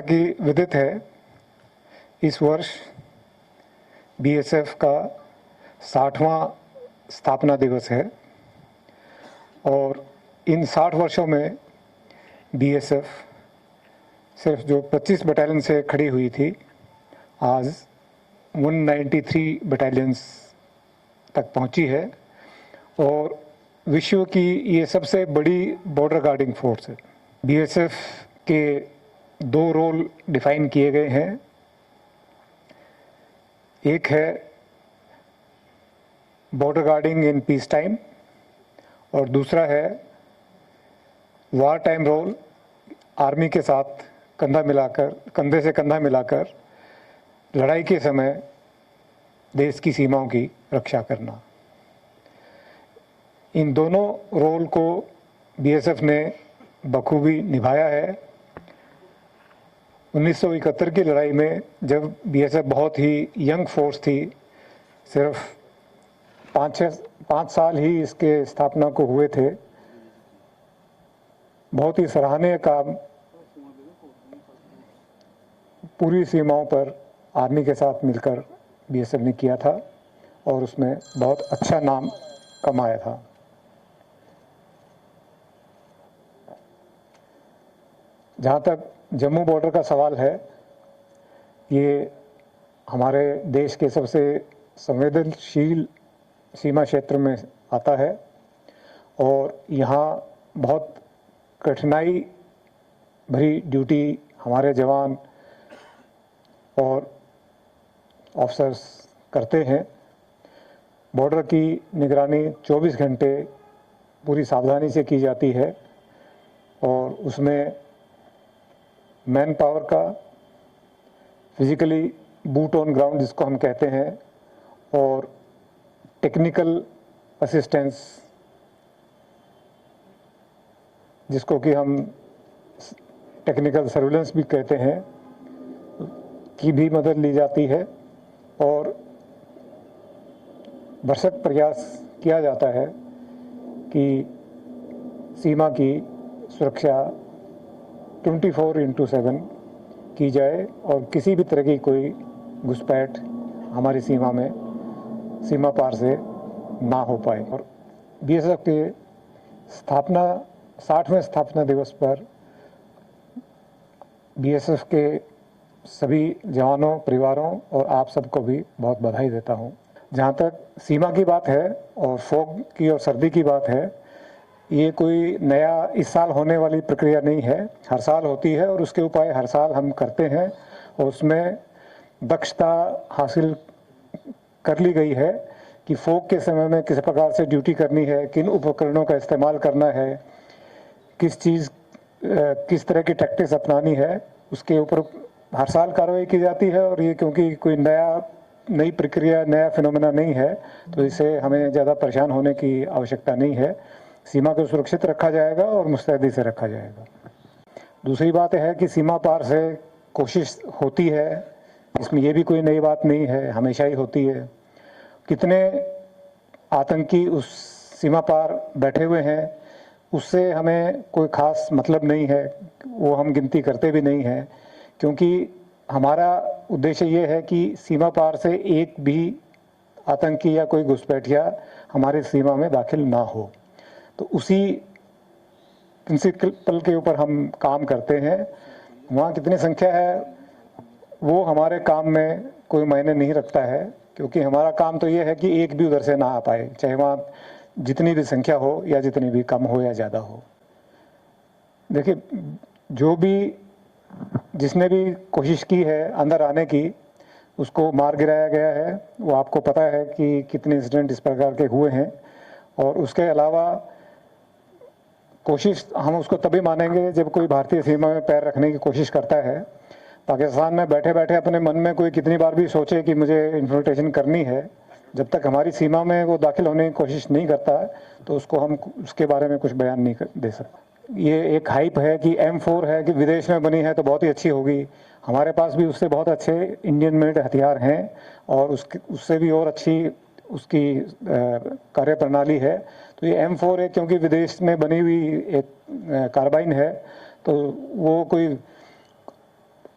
कि विदित है, इस वर्ष बीएसएफ का 60वां स्थापना दिवस है और इन 60 वर्षों में बीएसएफ सिर्फ जो 25 बटालियन से खड़ी हुई थी, आज 193 बटालियंस तक पहुंची है और विश्व की ये सबसे बड़ी बॉर्डर गार्डिंग फोर्स है। बीएसएफ के दो रोल डिफाइन किए गए हैं। एक है border guarding in peace time और दूसरा है वार टाइम रोल, आर्मी के साथ कंधे से कंधा मिलाकर लड़ाई के समय देश की सीमाओं की रक्षा करना। इन दोनों रोल को बीएसएफ ने बखूबी निभाया है। 1971 की लड़ाई में जब बीएसएफ बहुत ही यंग फोर्स थी, सिर्फ 5 साल ही इसके स्थापना को हुए थे, बहुत ही सराहनीय काम पूरी सीमाओं पर आर्मी के साथ मिलकर बीएसएफ ने किया था और उसमें बहुत अच्छा नाम कमाया था। जहाँ तक जम्मू बॉर्डर का सवाल है, ये हमारे देश के सबसे संवेदनशील सीमा क्षेत्र में आता है और यहाँ बहुत कठिनाई भरी ड्यूटी हमारे जवान और ऑफिसर्स करते हैं। बॉर्डर की निगरानी 24 घंटे पूरी सावधानी से की जाती है और उसमें मैन पावर का, फिजिकली बूट ऑन ग्राउंड जिसको हम कहते हैं, और टेक्निकल असिस्टेंस जिसको कि हम टेक्निकल सर्विलेंस भी कहते हैं, की भी मदद ली जाती है और भरसक प्रयास किया जाता है कि सीमा की सुरक्षा 24/7 की जाए और किसी भी तरह की कोई घुसपैठ हमारी सीमा पार से ना हो पाए। और बीएसएफ के 60वें स्थापना दिवस पर बीएसएफ के सभी जवानों, परिवारों और आप सबको भी बहुत बधाई देता हूं। जहां तक सीमा की बात है और फॉग की और सर्दी की बात है, ये कोई नया इस साल होने वाली प्रक्रिया नहीं है, हर साल होती है और उसके उपाय हर साल हम करते हैं और उसमें दक्षता हासिल कर ली गई है कि फॉग के समय में किस प्रकार से ड्यूटी करनी है, किन उपकरणों का इस्तेमाल करना है, किस तरह की टैक्टिक्स अपनानी है, उसके ऊपर हर साल कार्रवाई की जाती है। और ये क्योंकि कोई नई प्रक्रिया, नया फिनोमेना नहीं है, तो इसे हमें ज़्यादा परेशान होने की आवश्यकता नहीं है। सीमा को सुरक्षित रखा जाएगा और मुस्तैदी से रखा जाएगा। दूसरी बात है कि सीमा पार से कोशिश होती है, इसमें ये भी कोई नई बात नहीं है, हमेशा ही होती है। कितने आतंकी उस सीमा पार बैठे हुए हैं, उससे हमें कोई ख़ास मतलब नहीं है, वो हम गिनती करते भी नहीं हैं, क्योंकि हमारा उद्देश्य ये है कि सीमा पार से एक भी आतंकी या कोई घुसपैठिया हमारी सीमा में दाखिल ना हो। तो उसी प्रिंसिपल के ऊपर हम काम करते हैं। वहाँ कितनी संख्या है वो हमारे काम में कोई मायने नहीं रखता है, क्योंकि हमारा काम तो ये है कि एक भी उधर से ना आ पाए, चाहे वहाँ जितनी भी संख्या हो या जितनी भी कम हो या ज़्यादा हो। देखिए, जिसने भी कोशिश की है अंदर आने की, उसको मार गिराया गया है। वो आपको पता है कि कितने इंसिडेंट इस प्रकार के हुए हैं। और उसके अलावा कोशिश हम उसको तभी मानेंगे जब कोई भारतीय सीमा में पैर रखने की कोशिश करता है। पाकिस्तान में बैठे बैठे अपने मन में कोई कितनी बार भी सोचे कि मुझे इन्फिल्ट्रेशन करनी है, जब तक हमारी सीमा में वो दाखिल होने की कोशिश नहीं करता तो हम उसके बारे में कुछ बयान नहीं दे सकते। ये एक हाइप है कि M4 है कि विदेश में बनी है तो बहुत ही अच्छी होगी। हमारे पास भी उससे बहुत अच्छे इंडियन मेड हथियार हैं और उससे भी और अच्छी उसकी कार्य प्रणाली है। तो ये M4 है क्योंकि विदेश में बनी हुई एक कार्बाइन है, तो वो कोई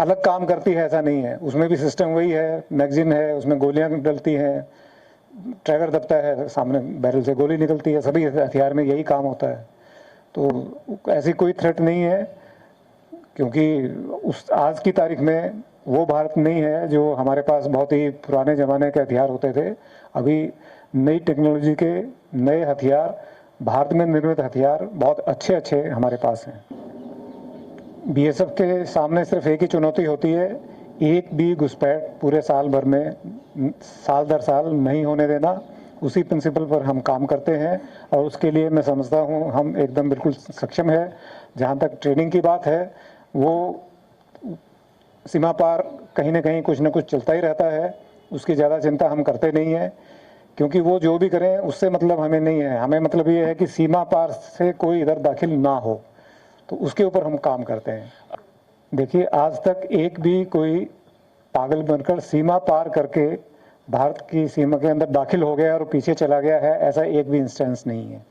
अलग काम करती है ऐसा नहीं है, उसमें भी सिस्टम वही है, मैगजीन है, उसमें गोलियां डलती हैं, ट्रैगर दबता है, सामने बैरल से गोली निकलती है, सभी हथियार में यही काम होता है। तो ऐसी कोई थ्रेट नहीं है, क्योंकि उस आज की तारीख में वो भारत नहीं है जो हमारे पास बहुत ही पुराने ज़माने के हथियार होते थे। अभी नई टेक्नोलॉजी के नए हथियार, भारत में निर्मित हथियार बहुत अच्छे अच्छे हमारे पास हैं। बीएसएफ के सामने सिर्फ एक ही चुनौती होती है, एक भी घुसपैठ पूरे साल भर में साल दर साल नहीं होने देना। उसी प्रिंसिपल पर हम काम करते हैं और उसके लिए मैं समझता हूँ हम एकदम बिल्कुल सक्षम है। जहाँ तक ट्रेनिंग की बात है, वो सीमा पार कहीं ना कहीं कुछ ना कुछ चलता ही रहता है, उसकी ज़्यादा चिंता हम करते नहीं हैं, क्योंकि वो जो भी करें उससे मतलब हमें नहीं है। हमें मतलब ये है कि सीमा पार से कोई इधर दाखिल ना हो, तो उसके ऊपर हम काम करते हैं। देखिए, आज तक एक भी कोई पागल बनकर सीमा पार करके भारत की सीमा के अंदर दाखिल हो गया और पीछे चला गया है, ऐसा एक भी इंस्टेंस नहीं है।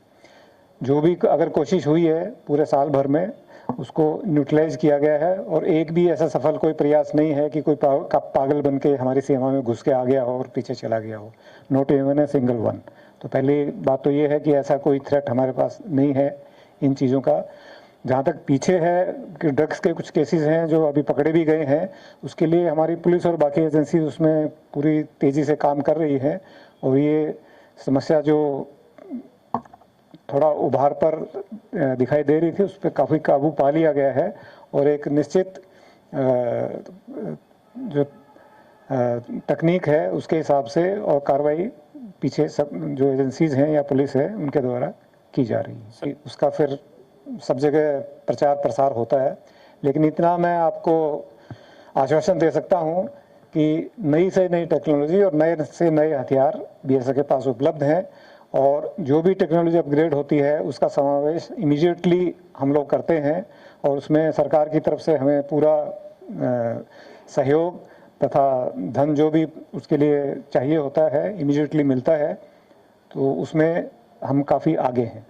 जो भी अगर कोशिश हुई है पूरे साल भर में, उसको न्यूट्रलाइज किया गया है और एक भी ऐसा सफल कोई प्रयास नहीं है कि कोई पागल बन के हमारी सीमा में घुस के आ गया हो और पीछे चला गया हो। Not even a single one. तो पहली बात तो ये है कि ऐसा कोई थ्रेट हमारे पास नहीं है इन चीज़ों का। जहाँ तक पीछे है कि ड्रग्स के कुछ केसेस हैं जो अभी पकड़े भी गए हैं, उसके लिए हमारी पुलिस और बाकी एजेंसी उसमें पूरी तेज़ी से काम कर रही है और ये समस्या जो थोड़ा उभार पर दिखाई दे रही थी, उस पर काफ़ी काबू पा लिया गया है और एक निश्चित जो तकनीक है उसके हिसाब से और कार्रवाई पीछे सब जो एजेंसीज हैं या पुलिस है उनके द्वारा की जा रही है। उसका फिर सब जगह प्रचार प्रसार होता है, लेकिन इतना मैं आपको आश्वासन दे सकता हूं कि नई से नई टेक्नोलॉजी और नए से नए हथियार बीएसएफ के पास उपलब्ध हैं और जो भी टेक्नोलॉजी अपग्रेड होती है उसका समावेश इमीडिएटली हम लोग करते हैं और उसमें सरकार की तरफ से हमें पूरा सहयोग तथा धन जो भी उसके लिए चाहिए होता है इमीडिएटली मिलता है, तो उसमें हम काफ़ी आगे हैं।